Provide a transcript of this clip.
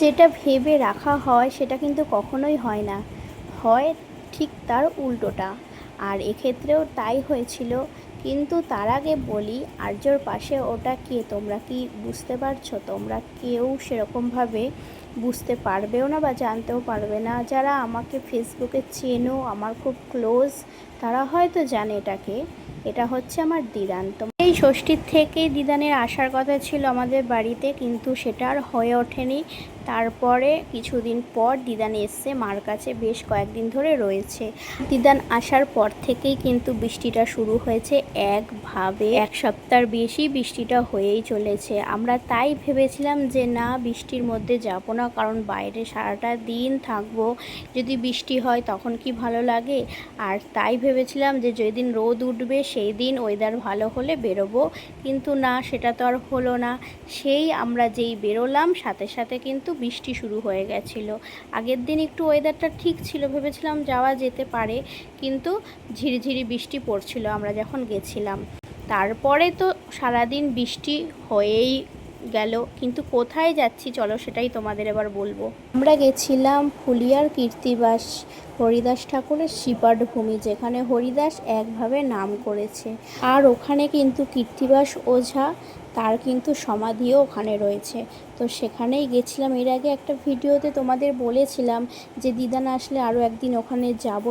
যেটা ভেবে রাখা হয় সেটা কিন্তু কখনোই হয় না, হয় ঠিক তার উল্টোটা। আর এক্ষেত্রেও তাই হয়েছিল। কিন্তু তার আগে বলি, আর্যর পাশে ওটা কে তোমরা কি বুঝতে পারছো? তোমরা কেউ সেরকমভাবে বুঝতে পারবেও না বা জানতেও পারবে না। যারা আমাকে ফেসবুকে চেনো, আমার খুব ক্লোজ, তারা হয়তো জানে এটাকে। এটা হচ্ছে আমার দিদান। এই ষষ্ঠীর থেকেই দিদানের আসার কথা ছিল আমাদের বাড়িতে, কিন্তু সেটা আর হয়ে ওঠেনি। তারপরে কিছুদিন পর দিদান এসছে, মার কাছে বেশ কয়েকদিন ধরে রয়েছে। দিদান আসার পর থেকেই কিন্তু বৃষ্টিটা শুরু হয়েছে একভাবে, এক সপ্তাহের বেশি বৃষ্টিটা হয়েই চলেছে। আমরা তাই ভেবেছিলাম যে না, বৃষ্টির মধ্যে যাব না, কারণ বাইরে সারাটা দিন থাকবো, যদি বৃষ্টি হয় তখন কি ভালো লাগে। আর তাই ভেবেছিলাম যে যেদিন রোদ উঠবে সেই দিন ওয়েদার ভালো হলে বেরোবো, কিন্তু না, সেটা তো আর হলো না। সেই আমরা যেই বেরোলাম সাথে সাথে কিন্তু বৃষ্টি শুরু হয়ে গেছিলো। আগের দিন একটু ওয়েদারটা ঠিক ছিল, ভেবেছিলাম যাওয়া যেতে পারে, কিন্তু ঝিরিঝিরি বৃষ্টি পড়ছিল আমরা যখন গেছিলাম। তারপরে তো সারাদিন বৃষ্টি হয়েই গেল। কিন্তু কোথায় যাচ্ছি চলো সেটাই তোমাদের এবার বলবো। আমরা গেছিলাম ফুলিয়ার কীর্তিবাস, হরিদাস ঠাকুরের শ্রীপাঠ ভূমি, যেখানে হরিদাস একভাবে নাম করেছে। আর ওখানে কিন্তু কীর্তিবাস ওঝা, তার কিন্তু সমাধিও ওখানে রয়েছে। তো সেখানেই গেছিলাম। এর আগে একটা ভিডিওতে তোমাদের বলেছিলাম যে দিদান আসলে আরও একদিন ওখানে যাব।